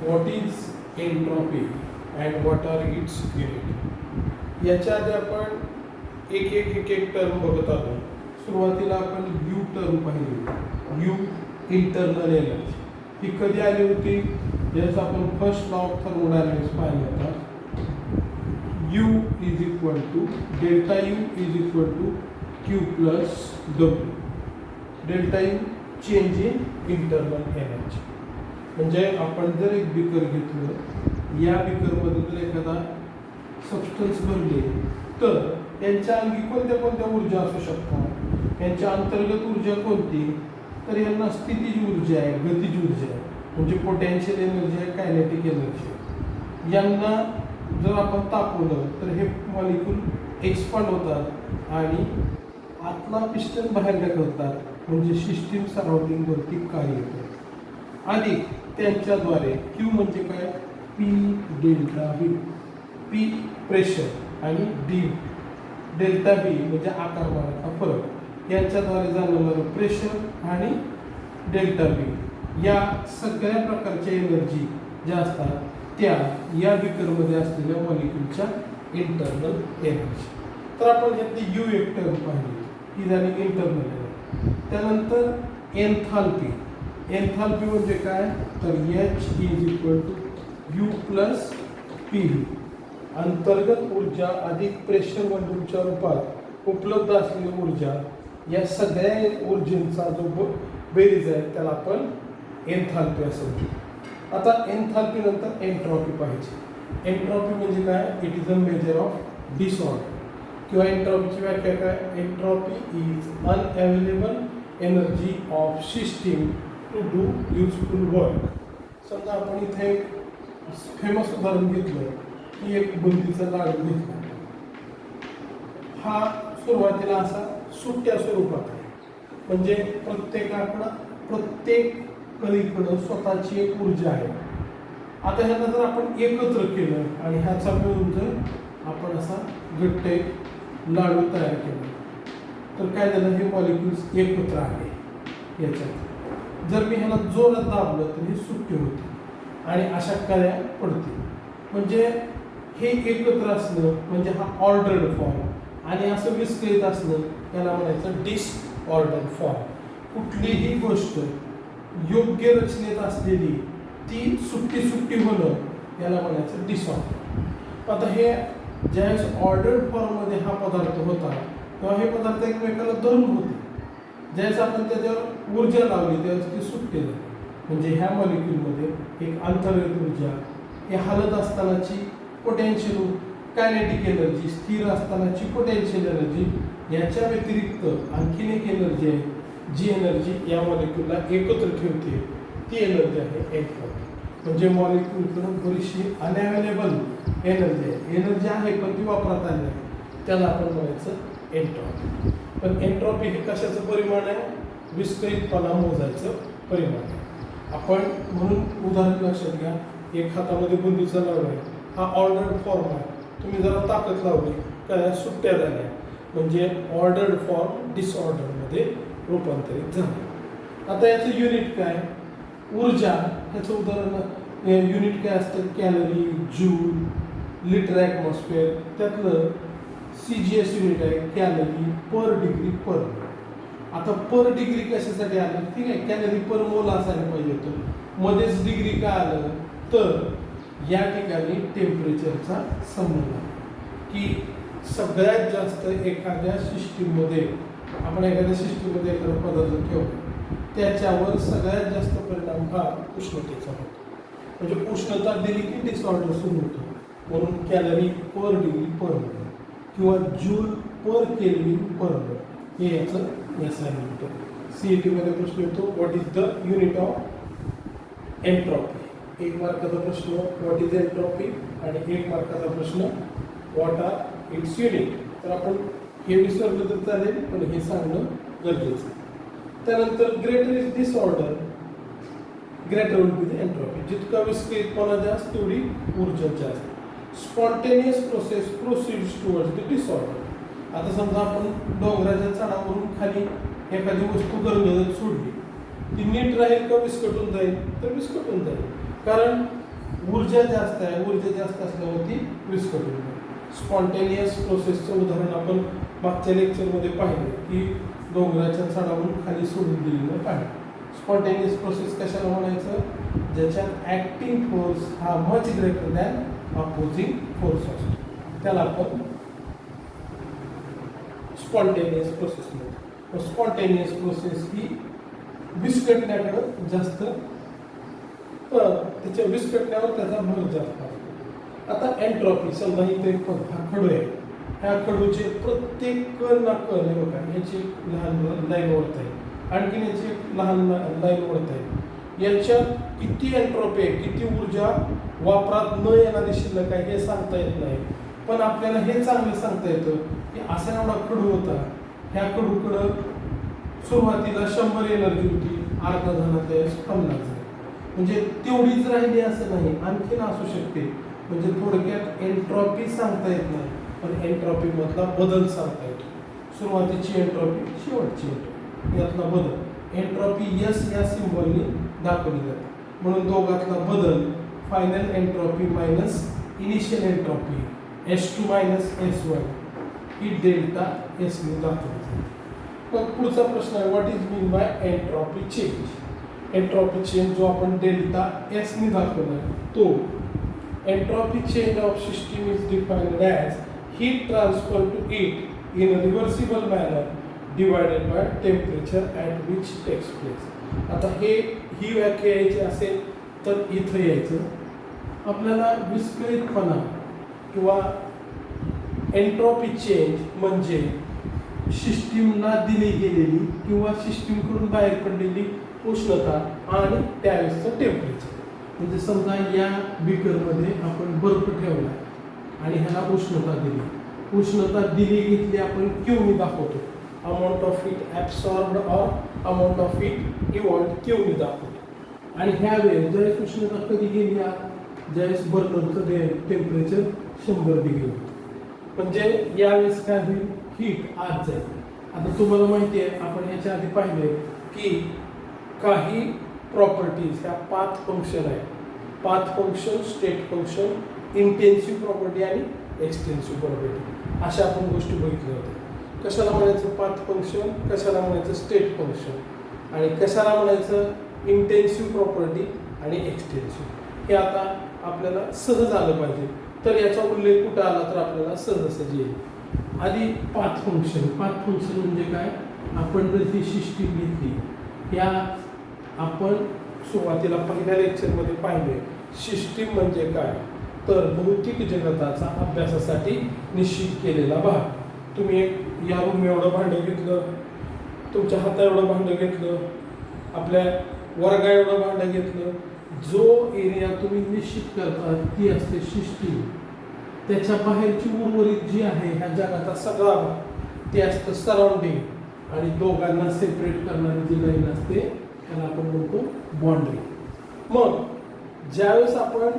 What is entropy and what are its unit. याच्या आधी आपण एक टर्म बघत आलो. सुरुवातीला आपण यू टर्म पाहिली, यू इंटरनल एनर्जी. ही कधी आली होती? ज्याचा आपण फर्स्ट लॉ ऑफ थर्मोडायनॅमिक्स पाहिला होता. U is equal to delta U is equal to Q plus W. Delta U change in internal energy. म्हणजे आपण जर एक बीकर घेतलं, या बीकरमध्ये जर एखादा सबस्टन्स भरले तर यांच्या अंगी कोणत्या कोणत्या ऊर्जा असू शकतात. यांच्या अंतर्गत ऊर्जा कोणती? तर यांना स्थितीज ऊर्जा आहे, गतिज ऊर्जा आहे, म्हणजे पोटेन्शियल एनर्जी आहे, कायनेटिक एनर्जी. यांना जर आपण तापवलं तर हे मॉलिक्यूल एक्सपांड होतात आणि आतला पिस्टन बाहेर ढकलतात, म्हणजे सिस्टीम सराउंडिंगवरती कार्य करतात. आणि त्यांच्याद्वारे क्यू म्हणजे काय? P delta V. P pressure आणि डी डेल्टा व्ही म्हणजे आकारमानाचा फरक. यांच्याद्वारे जाणवणारं प्रेशर आणि डेल्टा व्ही या सगळ्या प्रकारच्या एनर्जी ज्या असतात त्या या बीकरमध्ये असलेल्या मॉलिक्यूलच्या इंटरनल एनर्जी. तर आपण यातली यू एक टर्म पाहिली, ही झाली इंटरनल एनर्जी. त्यानंतर एन्थाल्पी. एन्थाल्पी म्हणजे काय? तर H is equal to U plus P V. अंतर्गत ऊर्जा अधिक प्रेशर व्हॉल्यूमच्या रूपात उपलब्ध असलेली ऊर्जा, या सगळ्या ऊर्जेचा जो बेरीज आहे त्याला आपण एन्थाल्पी असं म्हणतो. आता एन्थाल्पी नंतर एंट्रॉपी पाहिजे. एंट्रॉपी म्हणजे काय? It is a measure of disorder. किंवा एंट्रॉपीची व्याख्या काय? Entropy is unavailable energy of system to do useful work. समजा आपण इथे एक फेमस उदाहरण घेतलं की एक बुंदीचा लाडू घेतला. हा सुरुवातीला असा सुट्ट्या स्वरूपात आहे, म्हणजे प्रत्येक कळीकडं स्वतःची एक ऊर्जा आहे. आता ह्यांना जर आपण एकत्र केलं आणि ह्याचा मिळून जर आपण असा घट्ट एक लाडू तयार केला तर काय झालं? हे मॉलिक्युल्स एकत्र आले याच्यात. जर मी ह्याला जोरात दाबलं तर हे सुट्टे होते आणि अशा कळ्या पडतील. म्हणजे हे एकत्र असणं म्हणजे हा ऑर्डर्ड फॉर्म, आणि असं विस्कळीत असणं त्याला म्हणायचं डिसऑर्डर फॉर्म. कुठलीही गोष्ट योग्य रचनेत असलेली ती सुट्टी होणं याला म्हणायचं डिसऑर्डर. आता हे ज्यावेळेस ऑर्डर्ड फॉर्ममध्ये हा पदार्थ होता तेव्हा हे पदार्थ एकमेकाला धरून होते. ज्यावेळेस आपण त्याच्यावर ऊर्जा लावली त्यावेळेस ती सुट्टी झाली. म्हणजे ह्या मॉलिक्यूलमध्ये एक अंतर्गत ऊर्जा, हे हलत असतानाची पोटेन्शियल कायनेटिक एनर्जी, स्थिर असतानाची पोटेन्शियल एनर्जी, याच्या व्यतिरिक्त आणखीन एक एनर्जी आहे जी एनर्जी या मॉलिक्यूलला एकत्र ठेवते, ती एनर्जी आहे एंट्रॉपी. म्हणजे मॉलिक्यूलकडून बरीचशी अनअवेलेबल एनर्जी आहे पण ती वापरात आली नाही, त्याला आपण म्हणायचं एंट्रॉपी. पण एंट्रॉपी हे कशाचं परिमाण आहे? विस्कळीतपणा मोजायचं परिमाण आहे. आपण म्हणून उदाहरण लक्षात घ्या, एक हातामध्ये बुंदीचा लाडू आहे, हा ऑर्डर्ड फॉर्म आहे. तुम्ही जरा ताकद लावली काय सुट्ट्या झाल्या, म्हणजे ऑर्डर्ड फॉर्म डिसऑर्डरमध्ये रूपांतरित झालं. आता याचं युनिट काय? ऊर्जा. ह्याचं उदाहरण युनिट काय असतं? Calorie, joule, litre atmosphere. त्यातलं CGS युनिट आहे कॅलरी पर डिग्री पर मोल. आता पर डिग्री कशासाठी आलं? ठीक आहे, कॅलरी पर मोल असायला पाहिजे होतं. मध्येच डिग्री काय आलं? तर या ठिकाणी टेम्परेचरचा संबंध आहे की सगळ्यात जास्त एखाद्या सिस्टीममध्ये आपण एखाद्या सिस्टीममध्ये एखादा पदार्थ ठेवतो त्याच्यावर सगळ्यात जास्त परिणाम हा उष्णतेचा होतो. म्हणजे उष्णता दिली की डिसऑर्डर सुरू होतो. म्हणून कॅलरी पर डिग्री पर मोल किंवा जूल पर केल्विन पर मोल हे याचं असाइनमेंट आहे. CET मध्ये प्रश्न येतो what is the unit of entropy. एक मार्काचा प्रश्न व्हॉट इज एंट्रॉपी आणि एक मार्काचा प्रश्न व्हॉट आर इट्स युनिट. तर आपण हे विसरलं तर चालेल पण हे सांगणं गरजेचं आहे. त्यानंतर greater is disorder greater will be the entropy. जितका विस्कळीतपणा जास्त तेवढी ऊर्जा जास्त. Spontaneous process proceeds towards the disorder. आता समजा आपण डोंगराच्या चढावरून खाली एखादी वस्तू गरगरत सोडली, ती नीट राहील का विस्कटून जाईल? तर विस्कटून जाईल, कारण ऊर्जा जास्त आहे, ऊर्जा जास्त असल्यावरती विस्कट होते. स्पॉन्टेनियस प्रोसेसचं उदाहरण आपण मागच्या लेक्चरमध्ये पाहिलं की डोंगराच्या चढावरून खाली सोडून दिलेलं पाणी. स्पॉन्टेनियस प्रोसेस कशाला म्हणायचं? ज्याच्यात ॲक्टिंग फोर्स हा much greater than opposing force असतो, त्याला आपण स्पॉन्टेनियस प्रोसेस म्हणतो. स्पॉन्टेनियस प्रोसेस ही विस्कटण्याकडं जास्त, त्याच्या विस्कटण्यावर त्याचा भर जास्त असतो. आता एन्ट्रॉपी, समजा इथे हा खडू आहे, ह्या खडूचे प्रत्येक कण ना कण आहे बघा, याची लहान लाईन ओढत आहे, आणखीन याची एक लहान लाईन ओढत आहे. याच्यात किती एन्ट्रॉपी आहे, किती ऊर्जा वापरात न येणारी शिल्लक आहे हे सांगता येत नाही. पण आपल्याला हे चांगलं सांगता येतं की असा एवढा खडू होता, ह्या खडूकडं सुरुवातीला 100 एनर्जी होती, अर्धा झाला त्यावेळेस 50 झाली, म्हणजे तेवढीच राहिली असं नाही, आणखीन असू शकते. म्हणजे थोडक्यात एन्ट्रॉपी सांगता येत नाही, पण एन्ट्रॉपी मधला बदल सांगता येतो. सुरुवातीची एन्ट्रॉपी, शेवटची एन्ट्रॉपी, यातला बदल एन्ट्रॉपी एस या सिम्बॉलने दाखवली जाते. म्हणून दोघातला बदल final entropy minus initial entropy S2 minus S1 ही डेल्टा एस ने दाखवली जाते. मग पुढचा प्रश्न आहे, what is mean by entropy change? Entropy change जो आपण डेल्टा एस ने दाखवला तो entropy change of system is defined as heat transfer to it in a reversible manner divided by temperature at which takes place. आता ही व्याख्या यायची असेल तर इथं यायचं. आपल्याला विस्कळीतपणा किंवा एन्ट्रॉपी चेंज म्हणजे सिस्टीमला दिली गेलेली किंवा सिस्टीमकडून बाहेर पडलेली उष्णता आणि त्यावेळेसचं टेम्परेचर. म्हणजे समजा या बीकरमध्ये आपण बर्फ ठेवला आणि ह्याला उष्णता दिली, उष्णता दिली घेतली आपण क्यूनी दाखवतो, amount of heat absorbed or amount of heat evolved क्यूनी दाखवतो. आणि ह्या वेळेस ज्यावेळेस उष्णता कधी गेली, ज्यावेळेस बर्नरचं टेम्परेचर 100 डिग्री होतं, म्हणजे यावेळेस काय होईल, हीट आत जाईल. आता तुम्हाला माहिती आहे, आपण याच्या आधी पाहिले की काही प्रॉपर्टीज ह्या पाथ फंक्शन आहे. Path function, state function, intensive property आणि एक्सटेन्सिव्ह प्रॉपर्टी अशा आपण गोष्टी बघितल्या होत्या. कशाला म्हणायचं पाथ फंक्शन, कशाला म्हणायचं स्टेट फंक्शन आणि कशाला म्हणायचं इंटेन्सिव्ह प्रॉपर्टी आणि एक्सटेन्सिव्ह. हे आता आपल्याला सहज आलं पाहिजे, तर याचा उल्लेख कुठं आला तर आपल्याला सहज येईल. आधी पाथ फंक्शन. पाथ फंक्शन म्हणजे काय? आपण जर ही सिस्टीम घेतली, या आपण सुरुवातीला पहिल्या लेक्चरमध्ये पाहिले, सिस्टीम म्हणजे काय तर भौतिक जगताचा अभ्यासासाठी निश्चित केलेला भाग. तुम्ही एक या रूम एवढं भांडं घेतलं, तुमच्या हाता एवढं भांडं घेतलं, आपल्या वर्गा एवढं भांडं घेतलं, जो एरिया तुम्ही निश्चित करता ती असते सिस्टीम. त्याच्या बाहेरची उर्वरित जी आहे ह्या जगाचा सगळा ते असतं सराउंडिंग, आणि दोघांना सेपरेट करणारी जी लाईन असते त्याला आपण म्हणतो बाउंड्री. मग ज्यावेळेस आपण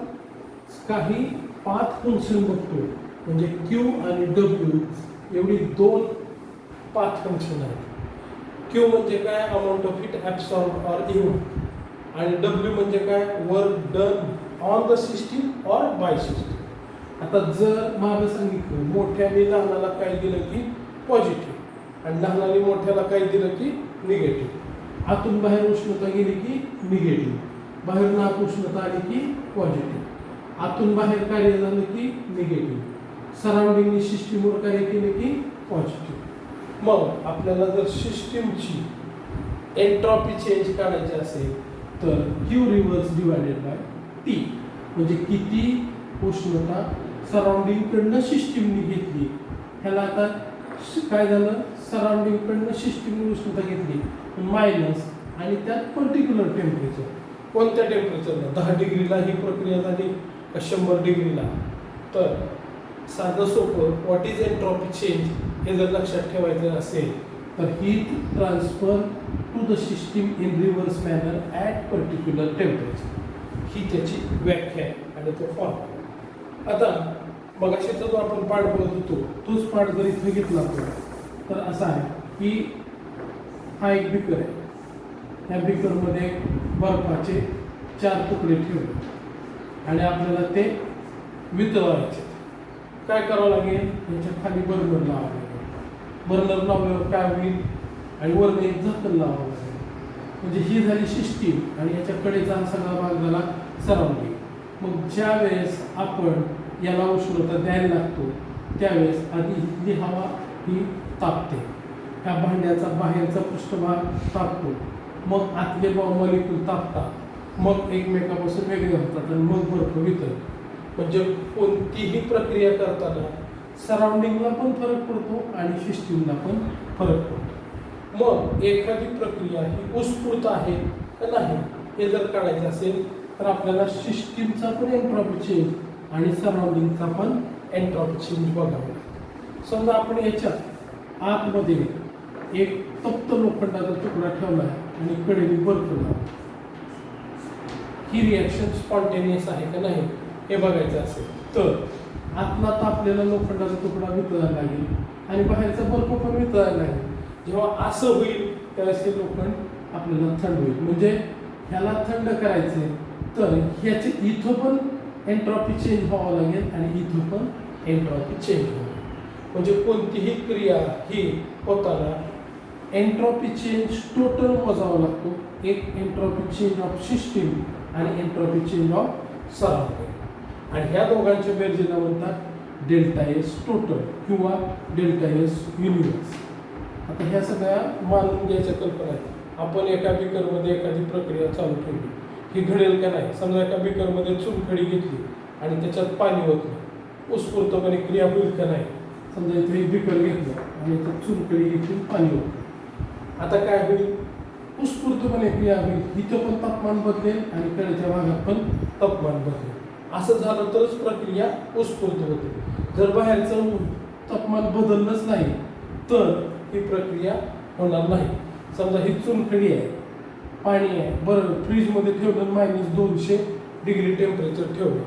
काही पाथ फंक्शन बघतो, म्हणजे क्यू आणि डब्ल्यू एवढी दोन पाथ फंक्शन आहेत. क्यू म्हणजे काय? Amount of heat absorb or even, आणि डब्ल्यू म्हणजे काय? Work done on the system or bye system. आता जर मागं सांगितलं मोठ्याने लहानाला काय दिलं की पॉझिटिव्ह आणि लहानाने मोठ्याला काय दिलं की निगेटिव्ह. आतून बाहेर उष्णता गेली की निगेटिव्ह, बाहेरून आत उष्णता आली की पॉझिटिव्ह, आतून बाहेर कार्य झालं की निगेटिव्ह, सराउंडिंगनी सिस्टीमवर कार्य केलं की पॉझिटिव्ह. मग आपल्याला जर सिस्टीमची एन्ट्रॉपी चेंज काढायची असेल तर Q reverse divided by T, म्हणजे किती उष्णता सराउंडिंगकडनं सिस्टीमने घेतली. ह्याला आता काय झालं, सराउंडिंगकडनं सिस्टीमने उष्णता घेतली मायनस आणि त्यात पर्टिक्युलर टेम्परेचर. कोणत्या टेम्परेचरला? 10 डिग्रीला ही प्रक्रिया झाली का 100 डिग्रीला? तर साधं सोपं व्हॉट इज एन्ट्रॉपी चेंज हे जर लक्षात ठेवायचं असेल तर heat transfer to the system in reverse manner at particular temperature, ही त्याची व्याख्या आहे आणि तो फॉर्म. आता मगाशीचा जो आपण पाठ बघत होतो तोच पाठ जर इथे घेतला आपण तर असा आहे की हा एक बीकर आहे, ह्या बीकरमध्ये बर्फाचे 4 तुकडे ठेवले. आणि आपल्याला ते वितळवायचे. काय करावं लागेल, याच्या खाली बर्नर लावावं लागेल. बर्नर लावल्यावर काय होईल, आणि वरनं एक झाकण लावावं लागेल. म्हणजे ही झाली सिस्टीम आणि याच्या कडेचा हा सगळा भाग झाला सराउंडिंग. मग ज्या वेळेस आपण याला उष्णता द्यायला लागतो त्यावेळेस आधी इथली हवा ही तापते, ह्या भांड्याचा बाहेरचा पृष्ठभाग तापतो, मग आतले मॉलिक्यूल तापतात, मग एकमेकापासून वेगळे होतात आणि मग बर्फ वितळतो. म्हणजे कोणतीही प्रक्रिया करताना सराउंडिंगला पण फरक पडतो आणि सिस्टीमला पण फरक पडतो. मग एखादी प्रक्रिया ही उत्स्फूर्त आहे का नाही हे जर काढायचं असेल तर आपल्याला सिस्टीमचा पण एन्ट्रॉपी चेंज आणि सराउंडिंगचा पण एन्ट्रॉपी चेंज बघावा लागतो. समजा आपण याच्यात आतमध्ये एक तप्त लोखंडाचा तुकडा ठेवला आहे आणि कडेने बर्फ लावला, ही रिॲक्शन स्पॉन्टेनियस आहे का नाही हे बघायचं असेल तर आतला तापलेला लोखंडाचा तुकडा वितळायला लागेल आणि बाहेरचा बर्फ पण वितळायला लागेल. जेव्हा असं होईल त्यावेळेस हे लोखंड आपल्याला थंड होईल. म्हणजे ह्याला थंड करायचे तर ह्याचे इथं पण एन्ट्रॉपी चेंज व्हावं लागेल आणि इथं पण एन्ट्रॉपी चेंज व्हावं. म्हणजे कोणतीही क्रिया ही होताना एन्ट्रॉपी चेंज टोटल मोजावा लागतो. एक एन्ट्रॉपी चेंज ऑफ सिस्टीम आणि एन्ट्रॉपी चेंज ऑफ सराउंडिंग. आणि ह्या दोघांच्या बेरजेला म्हणतात डेल्टा एस टोटल किंवा डेल्टा एस युनिवर्स. आता ह्या सगळ्या मानून घ्यायच्या कल्पना आहेत. आपण एका बिकरमध्ये एखादी प्रक्रिया चालू ठेवली, ही घडेल का नाही. समजा एका बिकरमध्ये चुनखडी घेतली आणि त्याच्यात पाणी होत नाही, उत्स्फूर्तपणे क्रिया होईल का नाही. समजा इथे एक बिकर घेतलं आणि त्याच्यात चुनखडी घेतली, पाणी होत नाही. आता काय होईल, उत्स्फूर्तपणे क्रिया होईल. इथं पण तापमान बदलेल आणि कडेच्या भागात पण तापमान बदलेल. असं झालं तरच प्रक्रिया उत्स्फूर्त होते. जर बाहेरचं तापमान बदललंच नाही तर ही प्रक्रिया होणार नाही. समजा ही चुनखडी आहे, पाणी आहे, बरं फ्रीजमध्ये ठेवलं -200 डिग्री टेम्परेचर ठेवलं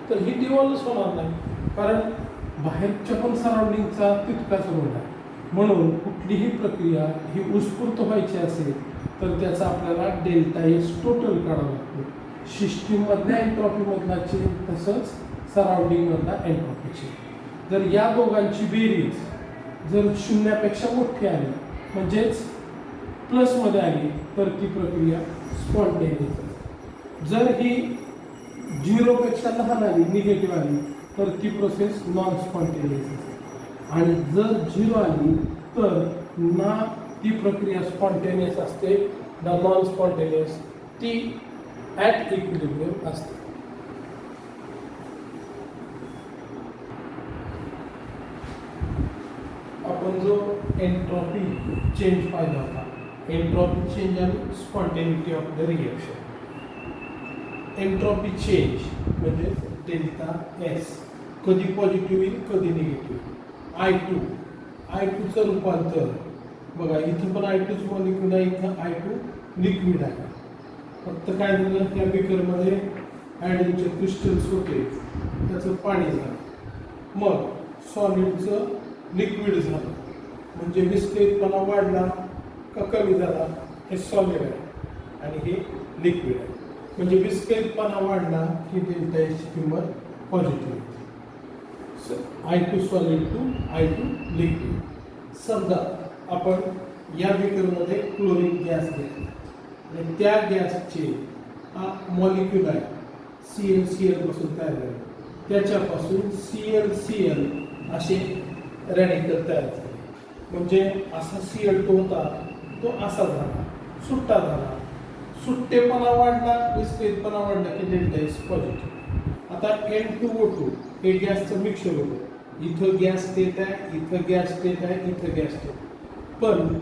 तर ही डिवॉल्व्ह होणार नाही, कारण बाहेरच्या पण सराउंडिंगचा तितकाच रोल आहे. म्हणून कुठलीही प्रक्रिया ही उत्स्फूर्त व्हायची असेल तर त्याचा आपल्याला डेल्टा एस टोटल काढावा लागतो. सिस्टीममधल्या एन्ट्रॉपीमधला चेंज तसंच सराउंडिंगमधला एन्ट्रॉपी चेंज. जर या दोघांची बेरीज जर शून्यापेक्षा मोठी आली म्हणजेच प्लसमध्ये आली तर ती प्रक्रिया स्पॉन्टेनियस असते. जर ही 0पेक्षा लहान आली, निगेटिव्ह आली तर ती प्रोसेस नॉन स्पॉन्टेनियस असते. आणि जर 0 आली तर ना ती प्रक्रिया स्पॉन्टेनियस असते ना नॉन स्पॉन्टेनियस, ती ॲट इक्विलिब्रियम असते. आपण जो एन्ट्रॉपी चेंज पाहिला होता, एन्ट्रॉपी चेंज आणि spontaneity of the reaction. Entropy change म्हणजे डेल्टा एस कधी पॉझिटिव्ह येईल कधी निगेटिव्ह. I2चं रूपांतर बघा, इथं पण I2च मॉलिक्यूल आहे, इथं I2 लिक्विड आहे. फक्त काय झालं, त्या बेकरमध्ये आयडनचे क्रिस्टल्स होते, त्याचं पाणी झालं, मग सॉलिडचं लिक्विड झालं. म्हणजे विस्कळीतपणा वाढला का कमी झाला, हे सॉलिड आहे आणि हे लिक्विड आहे. म्हणजे विस्कळीतपणा वाढला की डेल्टा एसची किंमत पॉझिटिव्ह होती. I2 solid to I2 liquid. समजा आपण या बेकरमध्ये क्लोरीन गॅस घेतला आणि त्या गॅसचे हा मॉलिक्यूल आहे ClCl पासून तयार झाले, त्याच्यापासून ClCl असे रॅडिकल तयार झाले. म्हणजे असा Cl2 होता तो असा झाला, सुट्टा झाला. सुट्टेपणा वाढला, विस्कळीतपणा वाढला की डेल्टा एस पॉझिटिव्ह. आता N2O2 हे गॅसचं मिक्सर होतं. इथं गॅस स्टेट आहे, इथं गॅस स्टेट आहे, इथं गॅस स्टेट. पण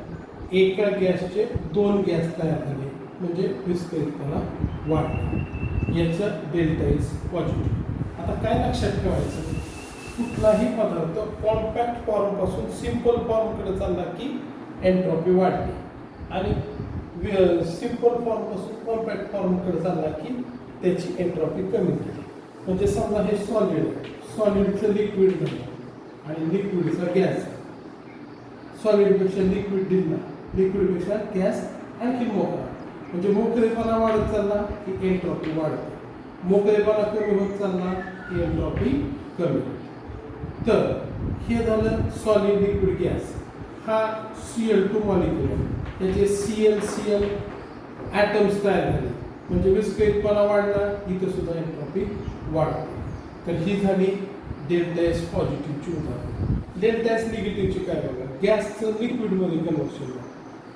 एका गॅसचे 2 गॅस तयार झाले म्हणजे विस्कळीतपणा वाढला. याचं डेल्टा एस पॉझिटिव्ह. आता काय लक्षात ठेवायचं, कुठलाही पदार्थ कॉम्पॅक्ट फॉर्मपासून सिम्पल फॉर्मकडे चालला की एन्ट्रॉपी वाढली आणि सिम्पल फॉर्मपासून कॉम्पॅक्ट फॉर्मकडे चालला की त्याची एन्ट्रॉपी कमी झाली. म्हणजे समजा हे सॉलिड आहे, सॉलिडचं लिक्विड झालं आणि लिक्विडचा गॅस. सॉलिडपेक्षा लिक्विड दिला, लिक्विडपेक्षा गॅस आणखी मोकळा. म्हणजे मोकळेपणा वाढत चालला की एन्ट्रॉपी वाढते. मोकळेपणा कमी होत चालला की एन्ट्रॉपी कमी. तर हे झालं सॉलिड लिक्विड गॅस. हा Cl2 मॉलिक्यूल आहे, त्याचे Cl ॲटम्स तयार झाले, म्हणजे विस्कळीतपणा वाढला, इथं सुद्धा एन्ट्रॉपी वाढते. तर ही झाली डेल्टा एस पॉझिटिव्हची उदाहरण. डेल्टा एस निगेटिव्हची काय बघा, गॅसचं लिक्विडमध्ये कन्व्हर्शन.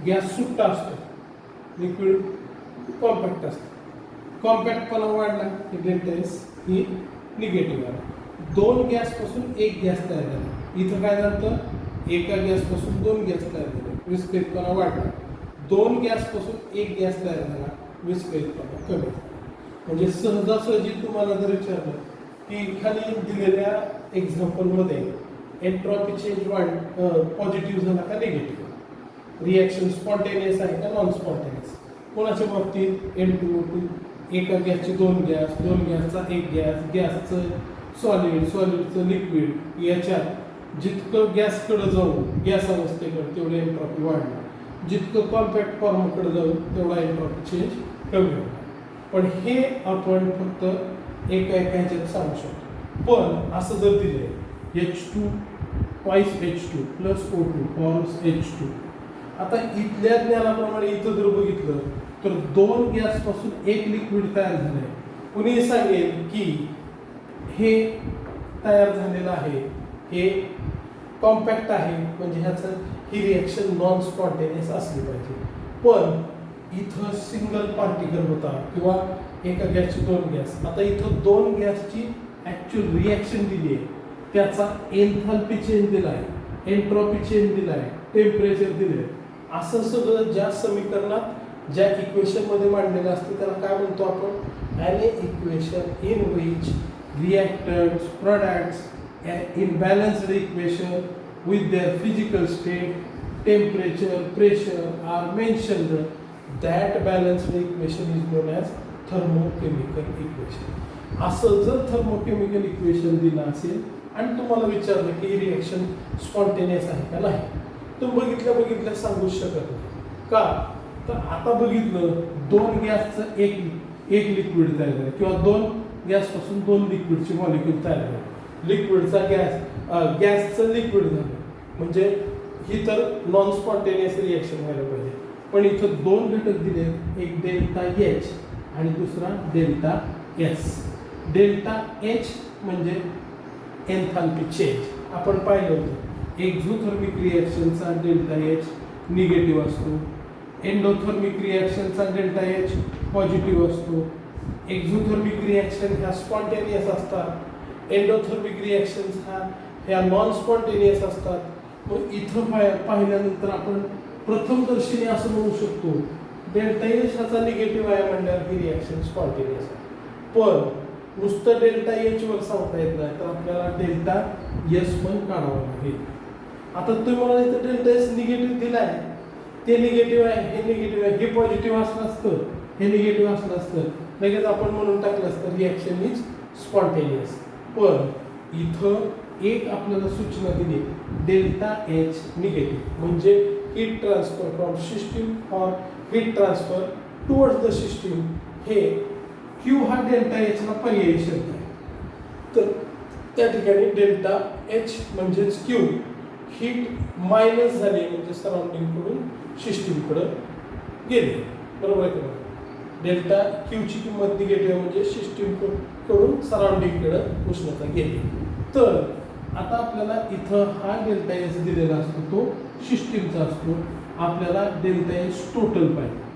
गॅस सुट्टा असतो, लिक्विड कॉम्पॅक्ट असतं. कॉम्पॅक्टपणा वाढला की डेल्टा एस ही निगेटिव्ह आला. दोन गॅसपासून एक गॅस तयार झाला, इथं काय झालं, एका गॅसपासून दोन गॅस तयार झाले, विस्कळीतपणा वाढला. दोन गॅसपासून एक गॅस तयार झाला, विस्कळीतपणा कमी झाला. म्हणजे सहजासहजी तुम्हाला जर विचारलं की खाली दिलेल्या एक्झाम्पलमध्ये एन्ट्रॉपी चेंज पॉझिटिव्ह झाला का निगेटिव्ह, रिॲक्शन स्पॉन्टेनियस आहे का नॉन स्पॉन्टेनियस. कोणाच्या बाबतीत N2O2, एका गॅसचे दोन गॅस, दोन गॅसचा एक गॅस, गॅसचं सॉलिड, सॉलिडचं लिक्विड, याच्यात जितकं गॅसकडं जाऊ गॅस अवस्थेकडे तेवढं एन्ट्रॉपी वाढणार, जितकं कॉम्पॅक्ट फॉर्मकडे जाऊ तेवढा एन्ट्रॉपी चेंज कमी होणार. पण हे आपण फक्त एका ह्याच्यात सांगू शकतो. पण असं जर दिलं H2 twice H2 plus O2 forms H2. आता इथल्या ज्ञानाप्रमाणे इथं जर बघितलं तर दोन गॅसपासून एक लिक्विड तयार झालंय. कुणी सांगेल की हे तयार झालेलं आहे, हे कॉम्पॅक्ट आहे, म्हणजे ह्याचं ही रिॲक्शन नॉन स्पॉन्टेनियस असली पाहिजे. पण इथं सिंगल पार्टिकल होता किंवा एका गॅसची दोन गॅस. आता इथं दोन गॅसची ॲक्च्युअल रिॲक्शन दिली आहे, त्याचा एन्थाल्पी चेंज दिला आहे, एन्ट्रॉपी चेंज दिला आहे, टेम्परेचर दिले आहे. असं सगळं ज्या समीकरणात ज्या इक्वेशनमध्ये मांडलेलं असतं त्याला काय म्हणतो आपण, an equation in which reactants, products, in balanced equation with their physical state, temperature, pressure are mentioned. That balanced equation is known as thermochemical equation. असं जर थर्मोकेमिकल इक्वेशन दिलं असेल आणि तुम्हाला विचारलं की ही रिॲक्शन स्पॉन्टेनियस आहे का नाही, तुम्ही बघितल्या सांगू शकत नाही. का तर आता बघितलं दोन गॅसचं एक लिक्विड तयार झालं किंवा दोन गॅसपासून दोन लिक्विडचे मॉलिक्यूल तयार झाले, लिक्विडचा गॅसचं लिक्विड झालं, म्हणजे ही तर नॉन स्पॉन्टेनियस रिॲक्शन व्हायला पाहिजे. पण इथं दोन घटक दिले, एक डेल्टा एच आणि दुसरा डेल्टा एस. डेल्टा एच म्हणजे एन्थाल्पी चेंज. आपण पाहिलं होतं एक्झोथर्मिक रिॲक्शनचा डेल्टा एच निगेटिव्ह असतो, एंडोथर्मिक रिॲक्शनचा डेल्टा एच पॉझिटिव्ह असतो. एक्झोथर्मिक रिॲक्शन ह्या स्पॉन्टेनियस असतात, एंडोथर्मिक रिॲक्शन्स ह्या नॉन स्पॉन्टेनियस असतात. मग इथं पाहिल्यानंतर आपण प्रथमदर्शनी असं म्हणू शकतो डेल्टा एच ह्याचा निगेटिव्ह आहे म्हणल्यावर ही रिॲक्शन स्पॉन्टेनियस आहे. पण नुसतं डेल्टा एच वर सांगता येत नाही, तर आपल्याला डेल्टा एस पण काढावं लागेल. आता तुम्ही म्हणाल तर डेल्टा एस निगेटिव्ह दिला आहे, ते निगेटिव्ह आहे, हे निगेटिव्ह आहे, हे पॉझिटिव्ह असलं असतं, हे निगेटिव्ह असलं असतं, लगेच आपण म्हणून टाकलं असतं रिॲक्शन इज स्पॉन्टेनियस. पण इथं एक आपल्याला सूचना दिली, डेल्टा एच निगेटिव्ह म्हणजे heat transfer from system or heat transfer towards the system. हे क्यू हा डेल्टा एचला पर्यायी शब्द आहे. तर त्या ठिकाणी डेल्टा एच म्हणजेच क्यू, हीट मायनस झाली म्हणजे सराउंडिंगकडून सिस्टीमकडं गेले, बरोबर आहे का. डेल्टा क्यूची किंमत निगेटिव्ह म्हणजे सिस्टीमकडून सराउंडिंगकडं उष्णता गेली. तर आता आपल्याला इथं हा डेल्टा एच दिलेला असतो, तो सिस्टीमचा असतो. आपल्याला डेल्टा एच टोटल पाहिजे.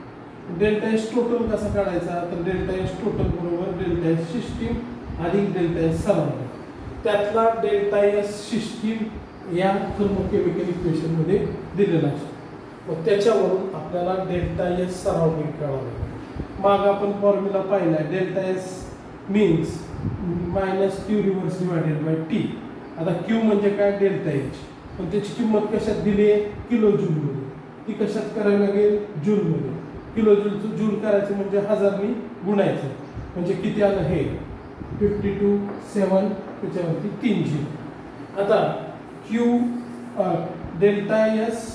डेल्टा एच टोटल कसा काढायचा, तर डेल्टा एच टोटल बरोबर डेल्टा एच सिस्टीम अधिक डेल्टा एच सराउंडिंग. त्यातला डेल्टा एच सिस्टीम या थर्मोकेमिकल इक्वेशनमध्ये दिलेला असतो. मग त्याच्यावरून आपल्याला डेल्टा एच सराउंडिंग काढावं लागेल. माग आपण फॉर्म्युला पाहिला, delta S means minus Q reverse divided by T. आता क्यू म्हणजे काय, डेल्टा एच, पण त्याची किंमत कशात दिली आहे, किलो जूलमध्ये. ती कशात करावी लागेल, जूलमध्ये. किलो जूलचं जूल करायचं म्हणजे 1000ने गुणायचं, म्हणजे किती आलं हे 52.7, त्याच्यावरती 3 जी. आता Q delta S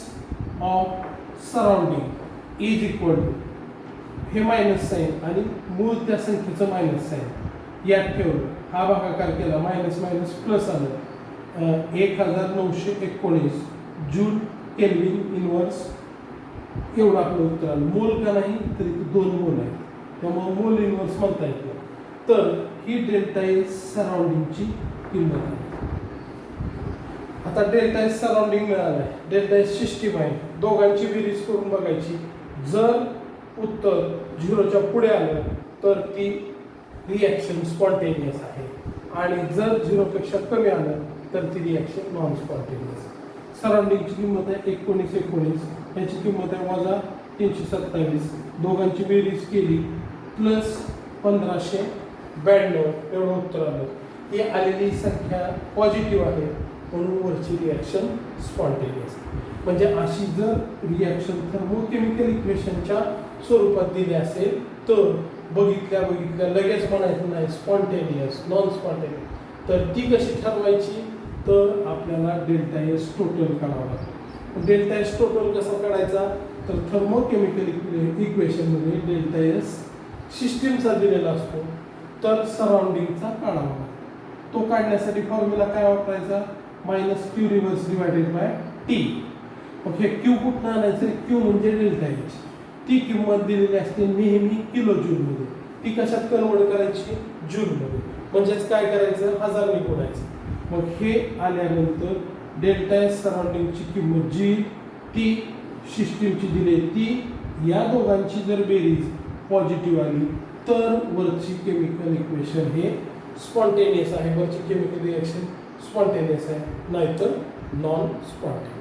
of surrounding is equal to हे मायनस साईन आणि मूळ त्या संख्येचं मायनस साईन यात ठेवलं, हा भागाकार केला, मायनस मायनस प्लस आलं, 1919 जूल केल्विन इनवर्स एवढं आपलं उत्तर आलं. मोल का नाही, तरी 2 मोल आहे, त्यामुळे मोल इनवर्स म्हणता येतं. तर ही डेल्टा एस सराउंडिंगची किंमत आहे. आता डेल्टा एस सराउंडिंग मिळालं आहे, डेल्टा एस सिस्टीम आहे, दोघांची बेरीज करून बघायची. जर उत्तर 0च्या पुढे आलं तर ती रिॲक्शन स्पॉन्टेनियस आहे, आणि जर 0पेक्षा कमी आलं तर ती रिॲक्शन नॉन स्पॉन्टेनियस. सराउंडिंगची किंमत आहे 1919, याची किंमत आहे वजा 327, दोघांची बेरीज केली प्लस 1592 एवढं उत्तर आलं. ही आलेली संख्या पॉझिटिव्ह आहे, म्हणून वरची रिॲक्शन स्पॉन्टेनियस. म्हणजे अशी जर रिॲक्शन थर्मोकेमिकल इक्वेशनच्या स्वरूपात दिली असेल तर बघितल्या लगेच म्हणायचं नाही स्पॉन्टेनियस नॉन स्पॉन्टेनियस. तर ती कशी ठरवायची, तर आपल्याला डेल्टा एस टोटल काढावा लागतो. डेल्टा एस टोटल कसा काढायचा, तर थर्मोकेमिकल इक्वेशनमध्ये डेल्टा एस सिस्टीमचा दिलेला असतो, तर सराउंडिंगचा काढावा लागतो. तो काढण्यासाठी फॉर्म्युला काय वापरायचा, minus Q reverse divided by T. मग हे क्यू कुठं आणायचं, क्यू म्हणजे डेल्टा एच. ती किंमत दिलेली असते नेहमी किलो जूलमध्ये, ती कशात कन्वर्ट करायची, जूलमध्ये. म्हणजेच काय करायचं, 1000 ने गुणायचं. मग हे आल्यानंतर डेल्टा एस सराउंडिंगची किंमत जी ती सिस्टीमची दिली ती, या दोघांची जर बेरीज पॉझिटिव्ह आली तर वरची केमिकल इक्वेशन हे स्पॉन्टेनियस आहे, वरची केमिकल रिॲक्शन स्पॉन्टेनियस आहे, नाहीतर नॉन स्पॉन्टेनियस.